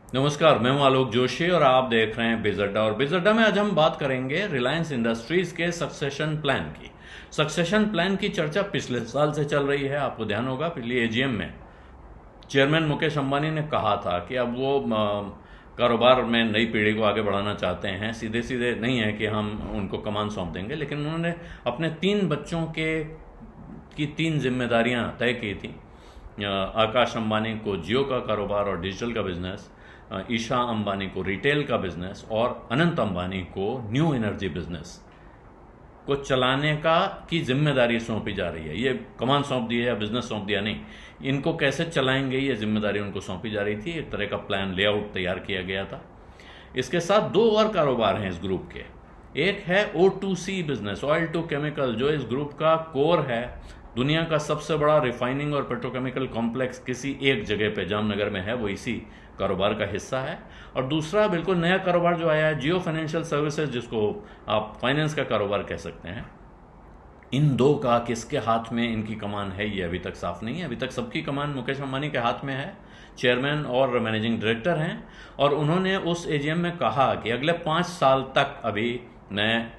नमस्कार, मैं हूं आलोक जोशी और आप देख रहे हैं बिज अड्डा। और बिज अड्डा में आज हम बात करेंगे रिलायंस इंडस्ट्रीज के सक्सेशन प्लान की। सक्सेशन प्लान की चर्चा पिछले साल से चल रही है। आपको ध्यान होगा, पिछली एजीएम में चेयरमैन मुकेश अंबानी ने कहा था कि अब वो कारोबार में नई पीढ़ी को आगे बढ़ाना चाहते हैं। सीधे सीधे नहीं है कि हम उनको कमान सौंप देंगे, लेकिन उन्होंने अपने 3 बच्चों की 3 जिम्मेदारियां तय की थी। आकाश अंबानी को जियो का कारोबार और डिजिटल का बिजनेस, ईशा अंबानी को रिटेल का बिजनेस और अनंत अंबानी को न्यू एनर्जी बिजनेस को चलाने की जिम्मेदारी सौंपी जा रही है। ये कमान सौंप दी है या बिजनेस सौंप दिया, नहीं, इनको कैसे चलाएंगे ये जिम्मेदारी उनको सौंपी जा रही थी। एक तरह का प्लान लेआउट तैयार किया गया था। इसके साथ 2 और कारोबार हैं इस ग्रुप के। एक है O2C business, oil to chemical, जो इस ग्रुप का कोर है। दुनिया का सबसे बड़ा रिफाइनिंग और पेट्रोकेमिकल कॉम्प्लेक्स किसी एक जगह पे जामनगर में है, वो इसी कारोबार का हिस्सा है। और दूसरा बिल्कुल नया कारोबार जो आया है, जियो फाइनेंशियल सर्विसेज, जिसको आप फाइनेंस का कारोबार कह सकते हैं। इन 2 का किसके हाथ में इनकी कमान है ये अभी तक साफ नहीं है। अभी तक सबकी कमान मुकेश अंबानी के हाथ में है। चेयरमैन और मैनेजिंग डायरेक्टर हैं। और उन्होंने उस एजीएम में कहा कि अगले 5 साल तक अभी मैं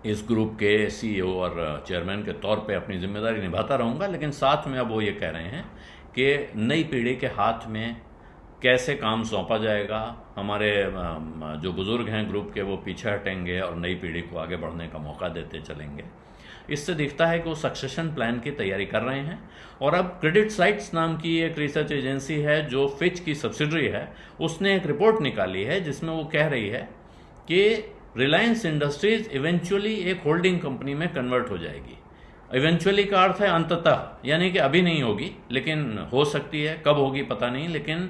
इस ग्रुप के सीईओ और चेयरमैन के तौर पे अपनी जिम्मेदारी निभाता रहूँगा, लेकिन साथ में अब वो ये कह रहे हैं कि नई पीढ़ी के हाथ में कैसे काम सौंपा जाएगा। हमारे जो बुजुर्ग हैं ग्रुप के, वो पीछे हटेंगे और नई पीढ़ी को आगे बढ़ने का मौका देते चलेंगे। इससे दिखता है कि वो सक्सेशन प्लान की तैयारी कर रहे हैं। और अब क्रेडिट साइट्स नाम की एक रिसर्च एजेंसी है जो फिच की सब्सिडरी है, उसने एक रिपोर्ट निकाली है जिसमें वो कह रही है कि रिलायंस इंडस्ट्रीज इवेंचुअली एक होल्डिंग कंपनी में कन्वर्ट हो जाएगी। इवेंचुअली का अर्थ है अंततः, यानी कि अभी नहीं होगी, लेकिन हो सकती है। कब होगी पता नहीं, लेकिन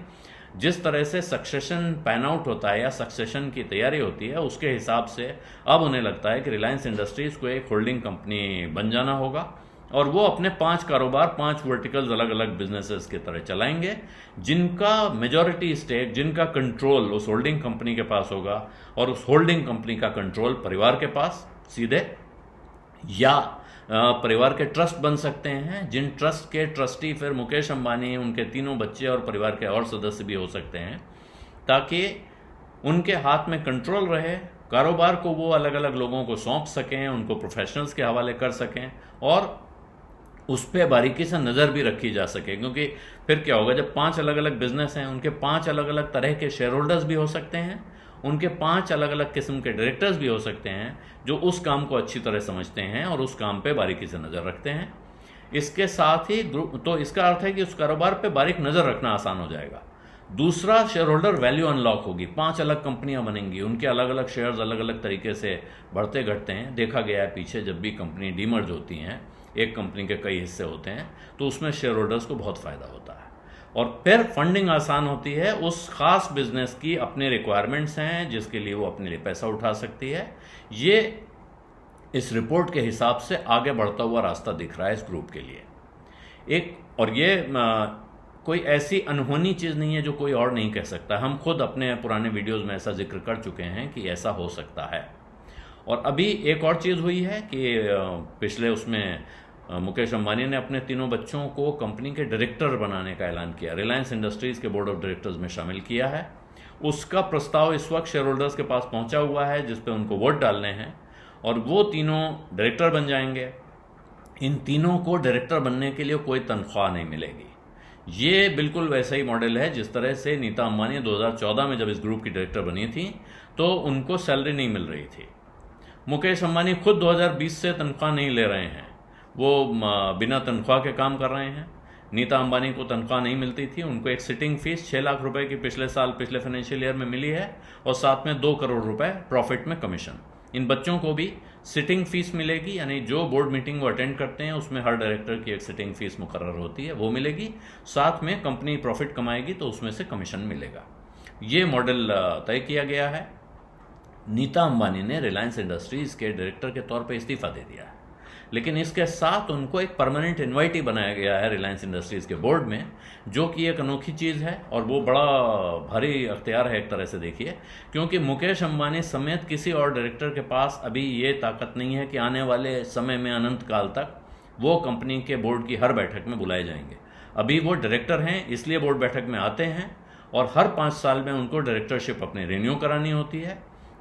जिस तरह से सक्सेशन पैन आउट होता है या सक्सेशन की तैयारी होती है, उसके हिसाब से अब उन्हें लगता है कि रिलायंस इंडस्ट्रीज को एक होल्डिंग कंपनी बन जाना होगा और वो अपने 5 कारोबार, 5 वर्टिकल्स अलग अलग बिजनेसेस की तरह चलाएंगे, जिनका मेजॉरिटी स्टेक, जिनका कंट्रोल उस होल्डिंग कंपनी के पास होगा और उस होल्डिंग कंपनी का कंट्रोल परिवार के पास सीधे, या परिवार के ट्रस्ट बन सकते हैं, जिन ट्रस्ट के ट्रस्टी फिर मुकेश अंबानी, उनके 3 बच्चे और परिवार के और सदस्य भी हो सकते हैं, ताकि उनके हाथ में कंट्रोल रहे। कारोबार को वो अलग अलग लोगों को सौंप सकें, उनको प्रोफेशनल्स के हवाले कर सकें और उस पर बारीकी से नज़र भी रखी जा सके। क्योंकि फिर क्या होगा, जब 5 अलग अलग बिजनेस हैं, उनके 5 अलग अलग तरह के शेयर होल्डर्स भी हो सकते हैं, उनके 5 अलग अलग किस्म के डायरेक्टर्स भी हो सकते हैं जो उस काम को अच्छी तरह समझते हैं और उस काम पे बारीकी से नज़र रखते हैं। इसके साथ ही तो इसका अर्थ है कि उस कारोबार पे बारीक नज़र रखना आसान हो जाएगा। दूसरा, शेयर होल्डर वैल्यू अनलॉक होगी। 5 अलग कंपनियां बनेंगी, उनके अलग अलग शेयर्स अलग अलग तरीके से बढ़ते घटते हैं। देखा गया है पीछे, जब भी कंपनी डीमर्ज होती हैं, एक कंपनी के कई हिस्से होते हैं, तो उसमें शेयर होल्डर्स को बहुत फ़ायदा होता है। और फिर फंडिंग आसान होती है। उस खास बिजनेस की अपने रिक्वायरमेंट्स हैं जिसके लिए वो अपने लिए पैसा उठा सकती है। ये इस रिपोर्ट के हिसाब से आगे बढ़ता हुआ रास्ता दिख रहा है इस ग्रुप के लिए। और ये कोई ऐसी अनहोनी चीज़ नहीं है जो कोई और नहीं कह सकता। हम खुद अपने पुराने वीडियोस में ऐसा जिक्र कर चुके हैं कि ऐसा हो सकता है। और अभी एक और चीज़ हुई है कि पिछले उसमें मुकेश अंबानी ने अपने 3 बच्चों को कंपनी के डायरेक्टर बनाने का ऐलान किया, रिलायंस इंडस्ट्रीज़ के बोर्ड ऑफ डायरेक्टर्स में शामिल किया है। उसका प्रस्ताव इस वक्त शेयर होल्डर्स के पास पहुंचा हुआ है, जिस पे उनको वोट डालने हैं और वो तीनों डायरेक्टर बन जाएंगे। इन तीनों को डायरेक्टर बनने के लिए कोई तनख्वाह नहीं मिलेगी। ये बिल्कुल वैसा ही मॉडल है जिस तरह से नीता अंबानी 2014 में जब इस ग्रुप की डायरेक्टर बनी थी तो उनको सैलरी नहीं मिल रही थी। मुकेश अंबानी खुद 2020 से तनख्वाह नहीं ले रहे हैं, वो बिना तनख्वाह के काम कर रहे हैं। नीता अंबानी को तनख्वाह नहीं मिलती थी, उनको एक सिटिंग फीस 6 लाख रुपए की पिछले फाइनेंशियल ईयर में मिली है और साथ में 2 करोड़ रुपए प्रॉफिट में कमीशन। इन बच्चों को भी सिटिंग फीस मिलेगी, यानी जो बोर्ड मीटिंग वो अटेंड करते हैं उसमें हर डायरेक्टर की एक सिटिंग फीस मुकर्रर होती है, वो मिलेगी। साथ में कंपनी प्रॉफिट कमाएगी तो उसमें से कमीशन मिलेगा। ये मॉडल तय किया गया है। नीता अंबानी ने रिलायंस इंडस्ट्रीज के डायरेक्टर के तौर पर इस्तीफा दे दिया है, लेकिन इसके साथ उनको एक परमानेंट इन्वाइटी बनाया गया है रिलायंस इंडस्ट्रीज के बोर्ड में, जो कि एक अनोखी चीज़ है और वो बड़ा भारी अख्तियार है एक तरह से देखिए, क्योंकि मुकेश अंबानी समेत किसी और डायरेक्टर के पास अभी ये ताकत नहीं है कि आने वाले समय में अनंत काल तक वो कंपनी के बोर्ड की हर बैठक में बुलाए जाएंगे। अभी वो डायरेक्टर हैं, इसलिए बोर्ड बैठक में आते हैं और हर 5 साल में उनको डायरेक्टरशिप अपनी रिन्यू करानी होती है।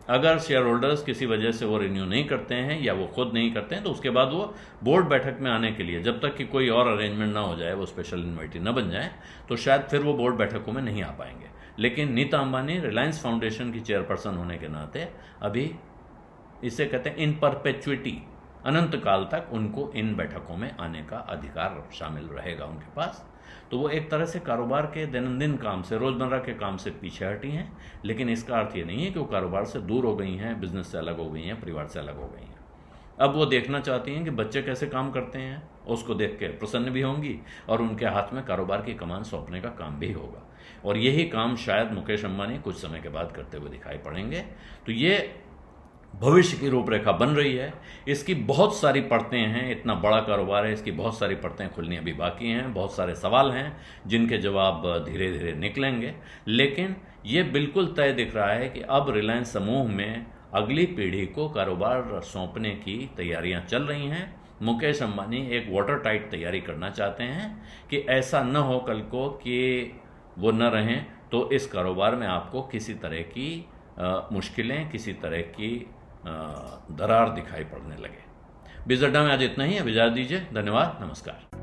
अगर शेयर होल्डर्स किसी वजह से वो रिन्यू नहीं करते हैं या वो खुद नहीं करते हैं तो उसके बाद वो बोर्ड बैठक में आने के लिए, जब तक कि कोई और अरेंजमेंट ना हो जाए, वो स्पेशल इन्वाइटी ना बन जाए, तो शायद फिर वो बोर्ड बैठकों में नहीं आ पाएंगे। लेकिन नीता अंबानी रिलायंस फाउंडेशन की चेयरपर्सन होने के नाते अभी इसे कहते हैं इन परपेचुइटी, अनंत काल तक उनको इन बैठकों में आने का अधिकार शामिल रहेगा उनके पास। तो वो एक तरह से कारोबार के दैनंदिन काम से, रोज़मर्रा के काम से पीछे हटी हैं, लेकिन इसका अर्थ ये नहीं है कि वो कारोबार से दूर हो गई हैं, बिजनेस से अलग हो गई हैं, परिवार से अलग हो गई हैं। अब वो देखना चाहती हैं कि बच्चे कैसे काम करते हैं, उसको देख के प्रसन्न भी होंगी और उनके हाथ में कारोबार की कमान सौंपने का काम भी होगा। और यही काम शायद मुकेश अंबानी कुछ समय के बाद करते हुए दिखाई पड़ेंगे। तो ये भविष्य की रूपरेखा बन रही है। इसकी बहुत सारी परतें हैं, इतना बड़ा कारोबार है, इसकी बहुत सारी परतें खुलनी अभी बाकी हैं, बहुत सारे सवाल हैं जिनके जवाब धीरे धीरे निकलेंगे। लेकिन ये बिल्कुल तय दिख रहा है कि अब रिलायंस समूह में अगली पीढ़ी को कारोबार सौंपने की तैयारियां चल रही हैं। मुकेश अंबानी एक वाटर टाइट तैयारी करना चाहते हैं कि ऐसा न हो कल को कि वो न रहें तो इस कारोबार में आपको किसी तरह की मुश्किलें, किसी तरह की दरार दिखाई पड़ने लगे। बिजअड्डा में आज इतना ही। अब इजाज़त दीजिए। धन्यवाद। नमस्कार।